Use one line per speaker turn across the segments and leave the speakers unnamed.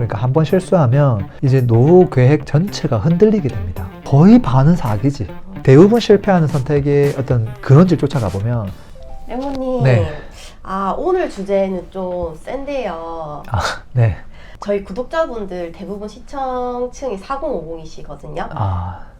그러니까 한번 실수하면 이제 노후 계획 전체가 흔들리게 됩니다. 거의 반은 사기지. 대부분 실패하는 선택의 어떤 근원지를 쫓아가 보면
앵무님,
네.
오늘 주제는 좀 센데요.
네.
저희 구독자분들 대부분 시청층이 4050이시거든요.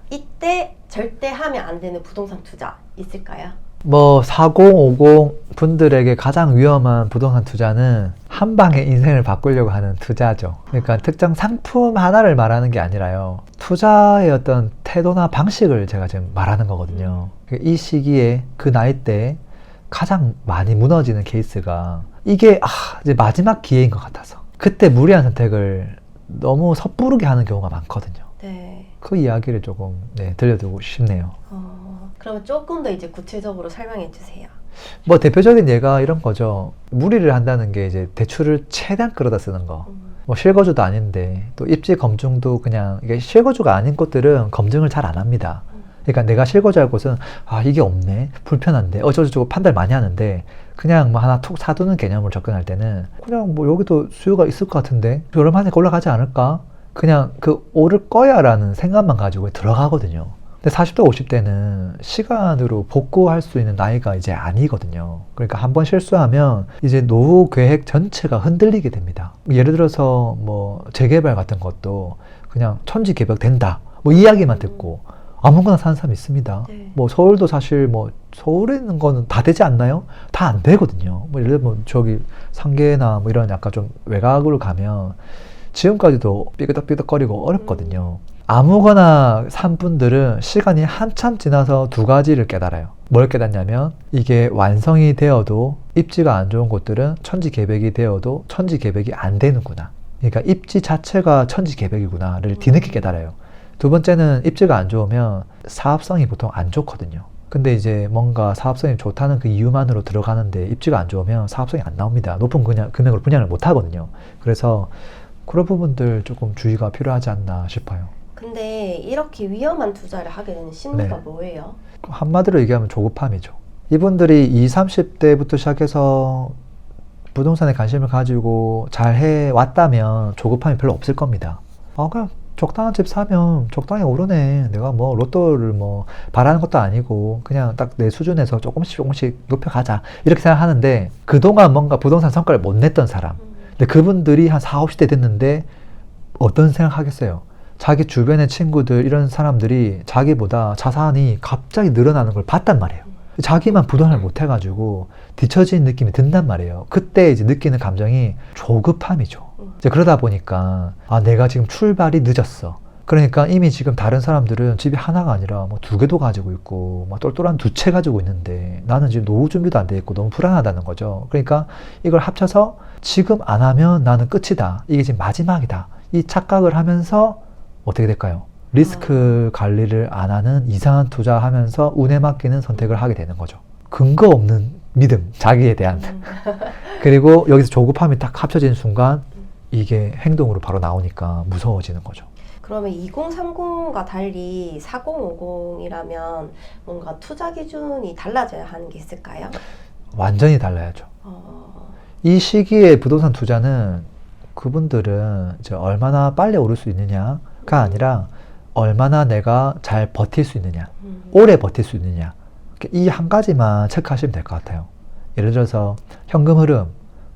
이때 절대 하면 안 되는 부동산 투자 있을까요?
뭐 4050 분들에게 가장 위험한 부동산 투자는 한 방에 인생을 바꾸려고 하는 투자죠. 그러니까 특정 상품 하나를 말하는 게 아니라요. 투자의 어떤 태도나 방식을 제가 지금 말하는 거거든요. 이 시기에 그 나이대에 가장 많이 무너지는 케이스가 이게 이제 마지막 기회인 것 같아서 그때 무리한 선택을 너무 섣부르게 하는 경우가 많거든요.
네.
그 이야기를 조금 들려드리고 싶네요.
그러면 조금 더 이제 구체적으로 설명해 주세요.
뭐 대표적인 예가 이런 거죠. 무리를 한다는 게 이제 대출을 최대한 끌어다 쓰는 거. 뭐 실거주도 아닌데 또 입지 검증도 그냥 이게 실거주가 아닌 곳들은 검증을 잘 안 합니다. 그러니까 내가 실거주할 곳은 이게 없네, 불편한데 어쩌고저쩌고 판단을 많이 하는데 그냥 뭐 하나 툭 사두는 개념으로 접근할 때는 그냥 뭐 여기도 수요가 있을 것 같은데 저렴하니까 올라가지 않을까? 그냥 그 오를 거야 라는 생각만 가지고 들어가거든요. 근데 40대 50대는 시간으로 복구할 수 있는 나이가 이제 아니거든요. 그러니까 한번 실수하면 이제 노후 계획 전체가 흔들리게 됩니다. 예를 들어서 뭐 재개발 같은 것도 그냥 천지개벽 된다 뭐 이야기만 듣고 아무거나 사는 사람 있습니다.
네.
뭐 서울도 사실 뭐 서울에 있는 거는 다 되지 않나요? 다 안 되거든요. 뭐 예를 들면 저기 상계나 뭐 이런 약간 좀 외곽으로 가면 지금까지도 삐그덕삐그덕거리고 어렵거든요. 아무거나 산 분들은 시간이 한참 지나서 두 가지를 깨달아요. 뭘 깨닫냐면 이게 완성이 되어도 입지가 안 좋은 곳들은 천지개벽이 되어도 천지개벽이 안 되는구나. 그러니까 입지 자체가 천지개벽이구나를 뒤늦게 깨달아요. 두 번째는 입지가 안 좋으면 사업성이 보통 안 좋거든요. 근데 이제 뭔가 사업성이 좋다는 그 이유만으로 들어가는데 입지가 안 좋으면 사업성이 안 나옵니다. 높은 금액으로 분양을 못 하거든요. 그래서 그런 부분들 조금 주의가 필요하지 않나 싶어요.
근데 이렇게 위험한 투자를 하게 되는 심리가
네.
뭐예요?
한마디로 얘기하면 조급함이죠. 이분들이 20, 30대부터 시작해서 부동산에 관심을 가지고 잘 해왔다면 조급함이 별로 없을 겁니다. 그냥 적당한 집 사면 적당히 오르네. 내가 뭐 로또를 뭐 바라는 것도 아니고 그냥 딱 내 수준에서 조금씩 높여가자. 이렇게 생각하는데 그동안 뭔가 부동산 성과를 못 냈던 사람. 근데 그분들이 한 40, 50대 됐는데 어떤 생각 하겠어요? 자기 주변의 친구들 이런 사람들이 자기보다 자산이 갑자기 늘어나는 걸 봤단 말이에요. 자기만 부동산을 못 해가지고 뒤처진 느낌이 든단 말이에요. 그때 이제 느끼는 감정이 조급함이죠. 이제 그러다 보니까 내가 지금 출발이 늦었어. 그러니까 이미 지금 다른 사람들은 집이 하나가 아니라 뭐 두 개도 가지고 있고 뭐 똘똘한 두 채 가지고 있는데 나는 지금 노후 준비도 안 돼 있고 너무 불안하다는 거죠. 그러니까 이걸 합쳐서 지금 안 하면 나는 끝이다. 이게 지금 마지막이다. 이 착각을 하면서 어떻게 될까요? 리스크 관리를 안 하는 이상한 투자하면서 운에 맡기는 선택을 하게 되는 거죠. 근거 없는 믿음, 자기에 대한. 그리고 여기서 조급함이 딱 합쳐지는 순간 이게 행동으로 바로 나오니까 무서워지는 거죠.
그러면 2030과 달리 4050이라면 뭔가 투자 기준이 달라져야 하는 게 있을까요?
완전히 달라야죠. 이 시기에 부동산 투자는 그분들은 이제 얼마나 빨리 오를 수 있느냐가 아니라 얼마나 내가 잘 버틸 수 있느냐, 오래 버틸 수 있느냐, 이 한 가지만 체크하시면 될 것 같아요. 예를 들어서 현금 흐름,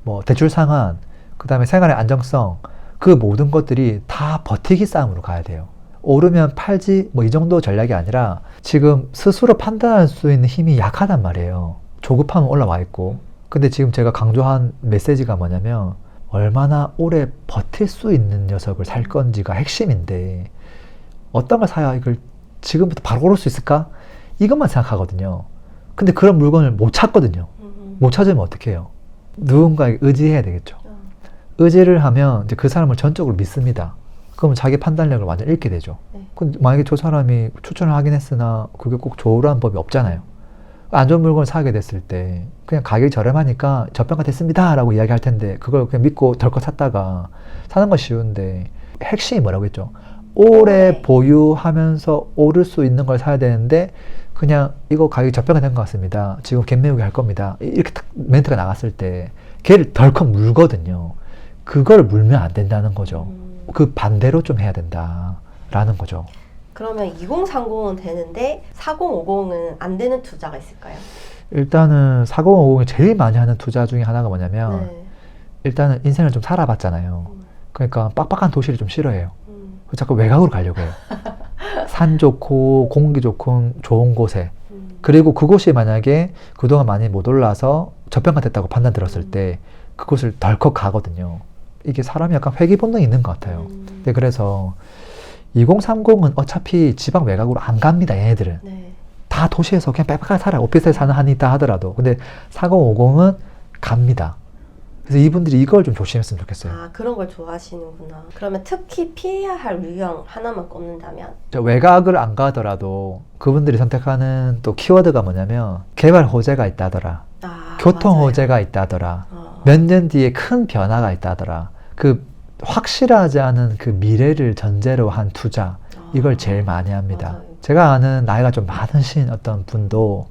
뭐 대출 상환, 그 다음에 생활의 안정성, 그 모든 것들이 다 버티기 싸움으로 가야 돼요. 오르면 팔지 뭐 이 정도 전략이 아니라 지금 스스로 판단할 수 있는 힘이 약하단 말이에요. 조급함은 올라와 있고. 근데 지금 제가 강조한 메시지가 뭐냐면 얼마나 오래 버틸 수 있는 녀석을 살 건지가 핵심인데 어떤 걸 사야 이걸 지금부터 바로 오를 수 있을까? 이것만 생각하거든요. 근데 그런 물건을 못 찾거든요. 못 찾으면 어떻게 해요? 누군가에게 의지해야 되겠죠. 의지를 하면 이제 그 사람을 전적으로 믿습니다. 그러면 자기 판단력을 완전 잃게 되죠. 근데 만약에 저 사람이 추천을 하긴 했으나 그게 꼭 좋으라는 법이 없잖아요. 안 좋은 물건을 사게 됐을 때 그냥 가격이 저렴하니까 저평가 됐습니다 라고 이야기할 텐데 그걸 그냥 믿고 덜컥 샀다가 사는 건 쉬운데 핵심이 뭐라고 했죠? 오래 보유하면서 오를 수 있는 걸 사야 되는데 그냥 이거 가격이 저평가 된 것 같습니다. 지금 갭매우기 할 겁니다. 이렇게 딱 멘트가 나갔을 때 걔를 덜컥 물거든요. 그걸 물면 안 된다는 거죠. 그 반대로 좀 해야 된다라는 거죠.
그러면 2030은 되는데 4050은 안 되는 투자가 있을까요?
일단은 4050이 제일 많이 하는 투자 중에 하나가 뭐냐면
네.
일단은 인생을 좀 살아봤잖아요. 그러니까 빡빡한 도시를 좀 싫어해요. 자꾸 외곽으로 가려고 해요. 산 좋고 공기 좋고 좋은 곳에. 그리고 그곳이 만약에 그동안 많이 못 올라서 저평가 됐다고 판단 들었을 때 그곳을 덜컥 가거든요. 이게 사람이 약간 회귀 본능이 있는 것 같아요. 네, 그래서 2030은 어차피 지방 외곽으로 안 갑니다. 얘네들은.
네.
다 도시에서 그냥 빽빽하게 살아요. 오피스에 사는 한이 있다 하더라도. 근데 4050은 갑니다. 그래서 이분들이 이걸 좀 조심했으면 좋겠어요.
아, 그런 걸 좋아하시는구나. 그러면 특히 피해야 할 유형 하나만 꼽는다면?
외곽을 안 가더라도 그분들이 선택하는 또 키워드가 뭐냐면 개발 호재가 있다더라. 교통
맞아요.
호재가 있다더라. 몇 년 뒤에 큰 변화가 있다더라. 그 확실하지 않은 그 미래를 전제로 한 투자, 이걸 제일 많이 합니다.
맞아요.
제가 아는 나이가 좀 많으신 어떤 분도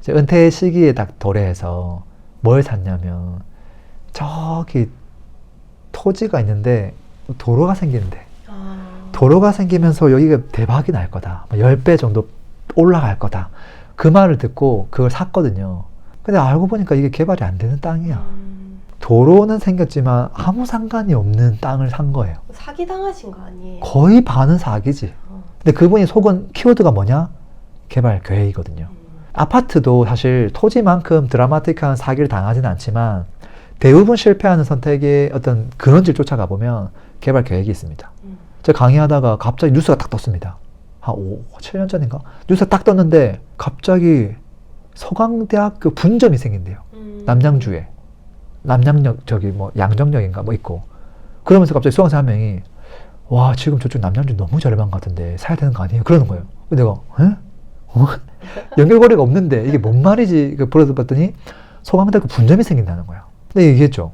이제 은퇴 시기에 딱 도래해서 뭘 샀냐면 저기 토지가 있는데 도로가 생기는데 도로가 생기면서 여기가 대박이 날 거다. 10배 정도 올라갈 거다. 그 말을 듣고 그걸 샀거든요. 근데 알고 보니까 이게 개발이 안 되는 땅이야. 도로는 생겼지만 아무 상관이 없는 땅을 산 거예요.
사기당하신 거 아니에요?
거의 반은 사기지. 근데 그분이 속은 키워드가 뭐냐? 개발 계획이거든요. 아파트도 사실 토지만큼 드라마틱한 사기를 당하지는 않지만 대부분 실패하는 선택의 어떤 근원지를 쫓아가 보면 개발 계획이 있습니다. 제가 강의하다가 갑자기 뉴스가 딱 떴습니다. 한 7년 전인가? 뉴스가 딱 떴는데 갑자기 서강대학교 분점이 생긴대요. 남양주에. 남양역 저기 뭐 양정역인가 뭐 있고. 그러면서 갑자기 수강생 한 명이 와 지금 저쪽 남양주 너무 저렴한 것 같은데 사야 되는 거 아니에요? 그러는 거예요. 근데 내가 에? 연결고리가 없는데 이게 뭔 말이지? 물어봤더니 서강대학교 분점이 생긴다는 거야. 근데 얘기했죠.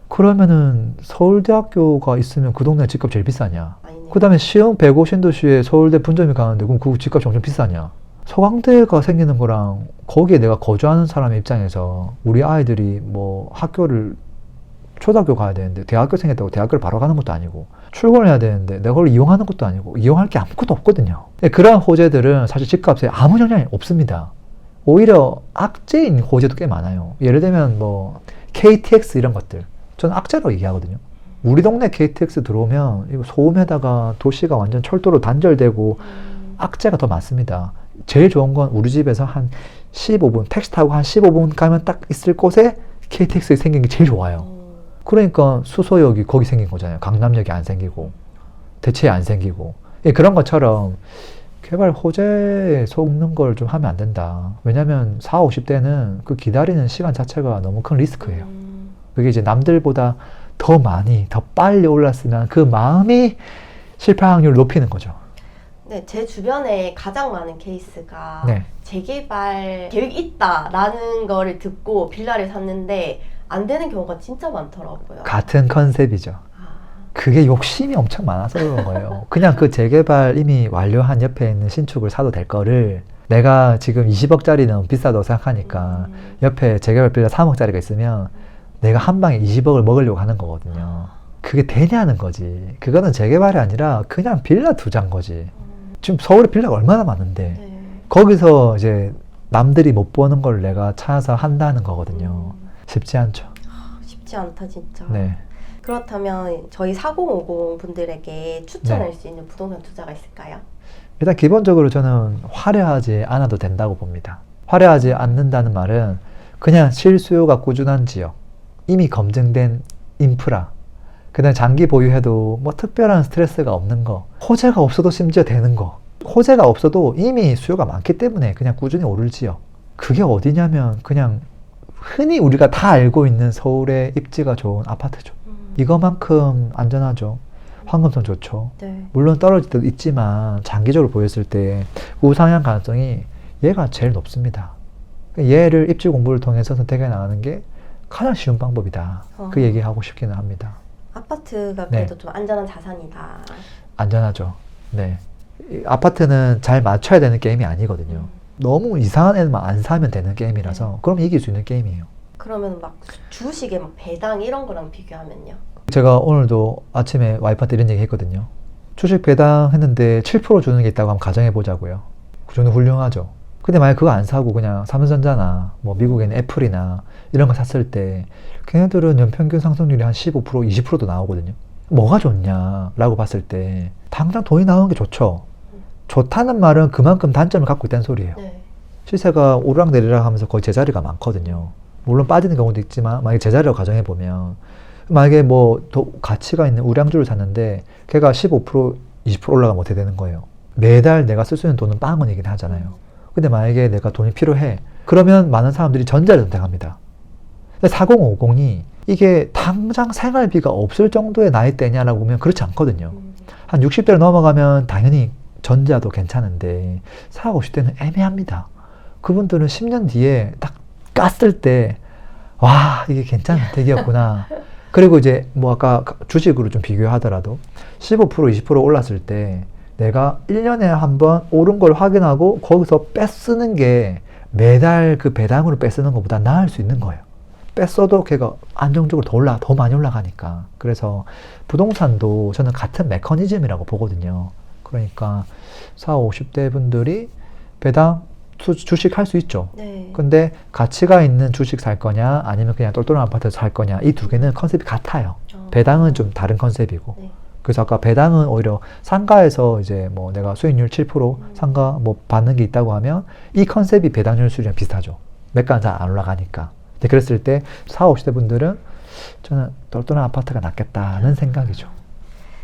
그러면은 서울대학교가 있으면 그 동네 집값 제일 비싸냐? 그 다음에 시흥 150신도시에 서울대 분점이 가는데 그럼 그 집값이 엄청 비싸냐? 서강대가 생기는 거랑 거기에 내가 거주하는 사람의 입장에서 우리 아이들이 뭐 학교를 초등학교 가야 되는데 대학교 생겼다고 대학교를 바로 가는 것도 아니고 출근을 해야 되는데 내가 그걸 이용하는 것도 아니고 이용할 게 아무것도 없거든요. 그러한 호재들은 사실 집값에 아무 영향이 없습니다. 오히려 악재인 호재도 꽤 많아요. 예를 들면 뭐 KTX 이런 것들 저는 악재로 얘기하거든요. 우리 동네 KTX 들어오면 이거 소음에다가 도시가 완전 철도로 단절되고 악재가 더 많습니다. 제일 좋은 건 우리 집에서 한 15분 택시 타고 한 15분 가면 딱 있을 곳에 KTX가 생긴 게 제일 좋아요. 그러니까 수소역이 거기 생긴 거잖아요. 강남역이 안 생기고 대체에 안 생기고 그런 것처럼 개발 호재에 속는 걸 좀 하면 안 된다. 왜냐면 40, 50대는 그 기다리는 시간 자체가 너무 큰 리스크예요. 그게 이제 남들보다 더 많이, 더 빨리 올랐으면 그 마음이 실패 확률을 높이는 거죠.
네, 제 주변에 가장 많은 케이스가
네.
재개발 계획이 있다라는 거를 듣고 빌라를 샀는데 안 되는 경우가 진짜 많더라고요.
같은 컨셉이죠. 그게 욕심이 엄청 많아서 그런 거예요. 그냥 그 재개발 이미 완료한 옆에 있는 신축을 사도 될 거를 내가 지금 20억짜리 너무 비싸다고 생각하니까 옆에 재개발 빌라 3억짜리가 있으면 내가 한 방에 20억을 먹으려고 하는 거거든요. 그게 되냐는 거지. 그거는 재개발이 아니라 그냥 빌라 투자인 거지. 지금 서울에 빌라가 얼마나 많은데 거기서 이제 남들이 못 보는 걸 내가 찾아서 한다는 거거든요. 쉽지 않죠.
쉽지 않다 진짜.
네.
그렇다면 저희 4050 분들에게 추천할 수 있는 부동산 투자가 있을까요?
일단 기본적으로 저는 화려하지 않아도 된다고 봅니다. 화려하지 않는다는 말은 그냥 실수요가 꾸준한 지역, 이미 검증된 인프라, 그다음에 장기 보유해도 뭐 특별한 스트레스가 없는 거, 호재가 없어도 심지어 되는 거, 호재가 없어도 이미 수요가 많기 때문에 그냥 꾸준히 오를 지역. 그게 어디냐면 그냥 흔히 우리가 다 알고 있는 서울의 입지가 좋은 아파트죠. 이거만큼 안전하죠. 황금성 좋죠.
네.
물론 떨어질 때도 있지만 장기적으로 보였을 때 우상향 가능성이 얘가 제일 높습니다. 얘를 입지 공부를 통해서 선택해 나가는 게 가장 쉬운 방법이다. 그 얘기하고 싶기는 합니다.
아파트가 그래도 좀 안전한 자산이다.
안전하죠. 네. 아파트는 잘 맞춰야 되는 게임이 아니거든요. 너무 이상한 애만 안 사면 되는 게임이라서 그럼 이길 수 있는 게임이에요.
그러면 막 주식의 막 배당 이런 거랑 비교하면요?
제가 오늘도 아침에 와이프한테 이런 얘기 했거든요. 주식 배당했는데 7% 주는 게 있다고 한번 가정해 보자고요. 그 정도 훌륭하죠. 근데 만약 그거 안 사고 그냥 삼성전자나 뭐 미국에는 애플이나 이런 거 샀을 때 걔네들은 연평균 상승률이 한 15%, 20%도 나오거든요. 뭐가 좋냐라고 봤을 때 당장 돈이 나오는 게 좋죠. 좋다는 말은 그만큼 단점을 갖고 있다는 소리예요.
네.
시세가 오르락내리락 하면서 거의 제자리가 많거든요. 물론 빠지는 경우도 있지만 만약에 제자리라고 가정해보면 만약에 뭐 더 가치가 있는 우량주를 샀는데 걔가 15%, 20% 올라가면 어떻게 되는 거예요? 매달 내가 쓸 수 있는 돈은 빵 원이긴 하잖아요. 근데 만약에 내가 돈이 필요해. 그러면 많은 사람들이 전자를 선택합니다. 근데 4050이 이게 당장 생활비가 없을 정도의 나이대냐라고 보면 그렇지 않거든요. 한 60대로 넘어가면 당연히 전자도 괜찮은데 40, 50대는 애매합니다. 그분들은 10년 뒤에 딱 깠을 때 와, 이게 괜찮은 선택이었구나. 그리고 이제 뭐 아까 주식으로 좀 비교하더라도 15%, 20% 올랐을 때 내가 1년에 한번 오른 걸 확인하고 거기서 뺏쓰는 게 매달 그 배당으로 뺏쓰는 것보다 나을 수 있는 거예요. 뺐어도 걔가 안정적으로 더 많이 올라가니까. 그래서 부동산도 저는 같은 메커니즘이라고 보거든요. 그러니까 40, 50대 분들이 배당 주식 할 수 있죠.
네.
근데 가치가 있는 주식 살 거냐 아니면 그냥 똘똘한 아파트 살 거냐 이 두 개는 컨셉이 같아요. 배당은 좀 다른 컨셉이고.
네.
그래서 아까 배당은 오히려 상가에서 이제 뭐 내가 수익률 7% 상가 뭐 받는 게 있다고 하면 이 컨셉이 배당률 수준이랑 비슷하죠. 매가는 잘 안 올라가니까. 근데 그랬을 때 40, 50대 분들은 저는 똘똘한 아파트가 낫겠다는 생각이죠.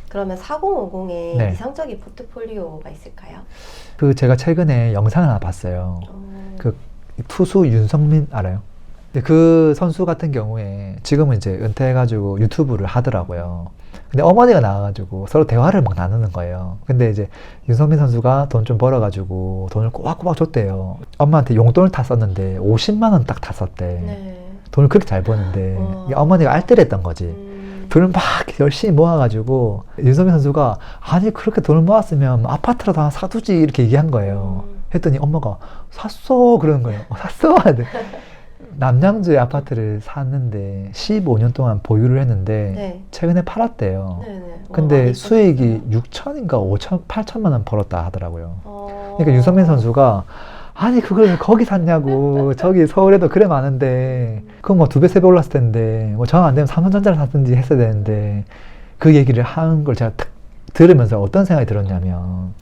그러면 4050에
네.
이상적인 포트폴리오가 있을까요?
그 제가 최근에 영상을 하나 봤어요. 그 투수 윤성민 알아요? 근데 그 선수 같은 경우에 지금은 이제 은퇴해가지고 유튜브를 하더라고요. 근데 어머니가 나와가지고 서로 대화를 막 나누는 거예요. 근데 이제 윤성민 선수가 돈 좀 벌어가지고 돈을 꼬박꼬박 줬대요. 엄마한테 용돈을 다 썼는데 50만 원 딱 다 썼대.
네.
돈을 그렇게 잘 버는데 이게 어머니가 알뜰했던 거지. 돈을 막 열심히 모아가지고 윤성민 선수가 아니 그렇게 돈을 모았으면 아파트라도 하나 사두지 이렇게 얘기한 거예요. 했더니 엄마가 샀어 그러는 거예요. 샀어. 남양주에 아파트를 샀는데 15년 동안 보유를 했는데
네.
최근에 팔았대요.
네네.
근데 수익이 6천인가 5천, 8천만 원 벌었다 하더라고요. 그러니까 윤성민 선수가 아니 그걸 거기 샀냐고. 저기 서울에도 그래 많은데 그건 뭐 2배, 3배 올랐을 텐데 뭐 정 안 되면 삼성전자를 샀든지 했어야 되는데 그 얘기를 하는 걸 제가 딱 들으면서 어떤 생각이 들었냐면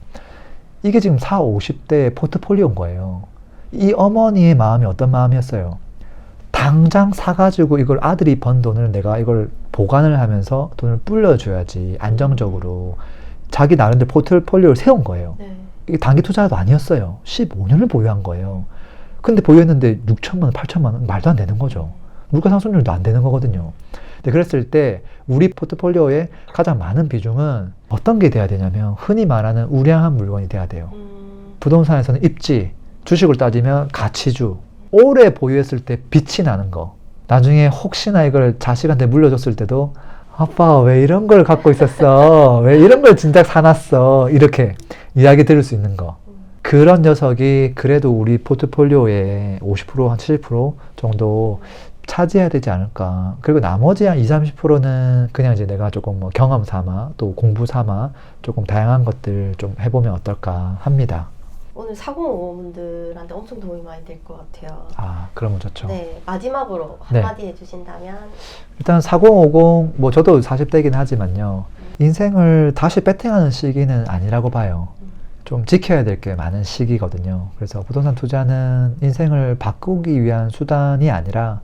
이게 지금 40, 50대의 포트폴리오인 거예요. 이 어머니의 마음이 어떤 마음이었어요? 당장 사가지고 이걸 아들이 번 돈을 내가 이걸 보관을 하면서 돈을 불려줘야지 안정적으로 자기 나름대로 포트폴리오를 세운 거예요.
네.
이게 단기 투자도 아니었어요. 15년을 보유한 거예요. 근데 보유했는데 6천만 원, 8천만 원 말도 안 되는 거죠. 물가 상승률도 안 되는 거거든요. 근데 그랬을 때 우리 포트폴리오의 가장 많은 비중은 어떤 게 돼야 되냐면 흔히 말하는 우량한 물건이 돼야 돼요. 부동산에서는 입지, 주식을 따지면 가치주, 오래 보유했을 때 빛이 나는 거. 나중에 혹시나 이걸 자식한테 물려줬을 때도 아빠 왜 이런 걸 갖고 있었어? 왜 이런 걸 진작 사놨어? 이렇게 이야기 들을 수 있는 거. 그런 녀석이 그래도 우리 포트폴리오의 50%, 한 70% 정도 차지해야 되지 않을까. 그리고 나머지 한 20, 30%는 그냥 이제 내가 조금 뭐 경험 삼아 또 공부 삼아 조금 다양한 것들 좀 해보면 어떨까 합니다.
오늘 4050분들한테 엄청 도움이 많이 될 것 같아요.
아, 그러면 좋죠.
네, 마지막으로
네.
한마디 해주신다면?
일단 4050, 뭐 저도 40대긴 하지만요. 인생을 다시 배팅하는 시기는 아니라고 봐요. 좀 지켜야 될 게 많은 시기거든요. 그래서 부동산 투자는 인생을 바꾸기 위한 수단이 아니라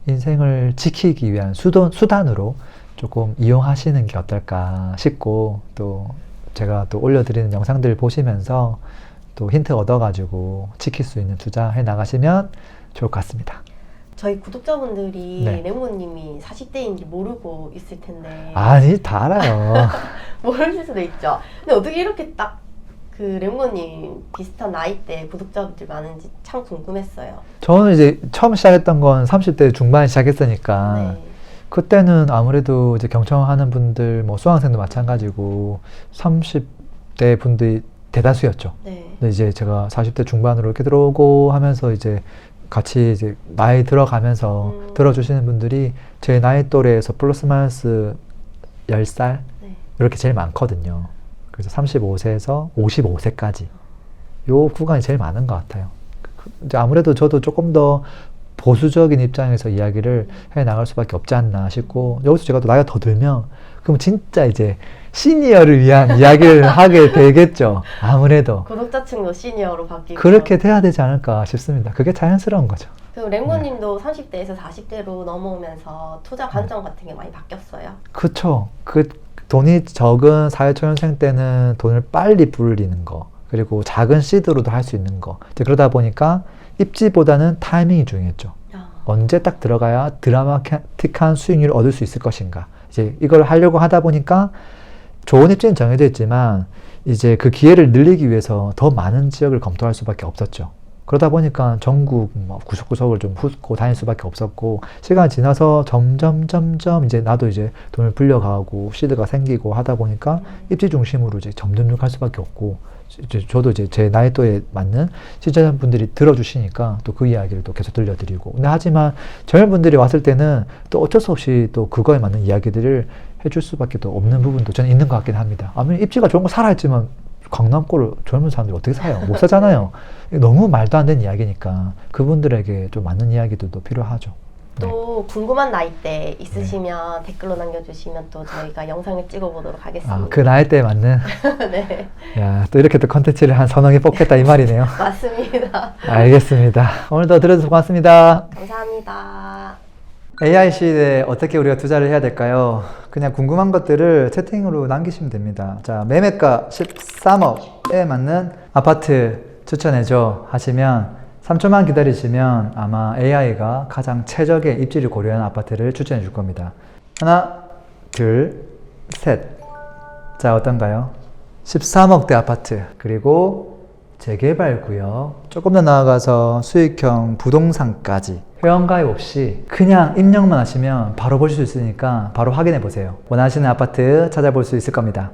인생을 지키기 위한 수단으로 조금 이용하시는 게 어떨까 싶고, 또 제가 또 올려드리는 영상들 보시면서 또 힌트 얻어가지고 지킬 수 있는 투자 해 나가시면 좋을 것 같습니다.
저희 구독자분들이
네.
레몬님이 40대인지 모르고 있을 텐데.
아니, 다 알아요.
모르실 수도 있죠. 근데 어떻게 이렇게 딱 그 레몬님 비슷한 나이대 구독자분들 많은지 참 궁금했어요.
저는 이제 처음 시작했던 건 30대 중반에 시작했으니까
네.
그때는 아무래도 이제 경청하는 분들, 뭐 수강생도 마찬가지고 30대 분들이 대다수였죠.
네.
근데 이제 제가 40대 중반으로 이렇게 들어오고 하면서 이제 같이 이제 나이 들어가면서 들어주시는 분들이 제 나이 또래에서 플러스 마이너스 10살
네.
이렇게 제일 많거든요. 그래서 35세에서 55세까지 요 구간이 제일 많은 것 같아요. 이제 아무래도 저도 조금 더 보수적인 입장에서 이야기를 해 나갈 수밖에 없지 않나 싶고, 여기서 제가 또 나이가 더 들면 그럼 진짜 이제 시니어를 위한 이야기를 하게 되겠죠. 아무래도
구독자층도 시니어로 바뀌고
그렇게 돼야 되지 않을까 싶습니다. 그게 자연스러운 거죠.
그리고 랭모님도 30대에서 40대로 넘어오면서 투자 관점 같은 게 많이 바뀌었어요.
그쵸. 그 돈이 적은 사회초년생 때는 돈을 빨리 불리는 거, 그리고 작은 시드로도 할 수 있는 거. 이제 그러다 보니까 입지보다는 타이밍이 중요했죠. 언제 딱 들어가야 드라마틱한 수익률을 얻을 수 있을 것인가. 이제 이걸 하려고 하다 보니까 좋은 입지는 정해져 있지만 이제 그 기회를 늘리기 위해서 더 많은 지역을 검토할 수밖에 없었죠. 그러다 보니까 전국 구석구석을 좀 훑고 다닐 수밖에 없었고, 시간이 지나서 점점 이제 나도 이제 돈을 불려가고 시드가 생기고 하다 보니까 입지 중심으로 이제 점점 갈 수밖에 없고, 이제 저도 이제 제 나이 또에 맞는 시청자분들이 들어주시니까 또 그 이야기를 또 계속 들려드리고. 근데 하지만 젊은 분들이 왔을 때는 또 어쩔 수 없이 또 그거에 맞는 이야기들을 해줄 수밖에 또 없는 부분도 저는 있는 것 같긴 합니다. 아무리 입지가 좋은 거 살아있지만 강남권을 젊은 사람들이 어떻게 사요? 못 사잖아요. 너무 말도 안 되는 이야기니까 그분들에게 좀 맞는 이야기들도 필요하죠.
또 궁금한 나이대 있으시면 댓글로 남겨주시면 또 저희가 영상을 찍어보도록 하겠습니다.
그 나이대에 맞는?
네.
야, 또 이렇게 또 컨텐츠를 한 서너 개 뽑겠다 이 말이네요.
맞습니다.
알겠습니다. 오늘도 들어주셔서 고맙습니다.
감사합니다.
AI 시대에 어떻게 우리가 투자를 해야 될까요? 그냥 궁금한 것들을 채팅으로 남기시면 됩니다. 자, 매매가 13억에 맞는 아파트 추천해줘 하시면 3초만 기다리시면 아마 AI가 가장 최적의 입지를 고려한 아파트를 추천해 줄 겁니다. 하나, 둘, 셋. 자, 어떤가요? 13억대 아파트, 그리고 재개발 구역, 조금 더 나아가서 수익형 부동산까지 회원가입 없이 그냥 입력만 하시면 바로 볼 수 있으니까 바로 확인해 보세요. 원하시는 아파트 찾아볼 수 있을 겁니다.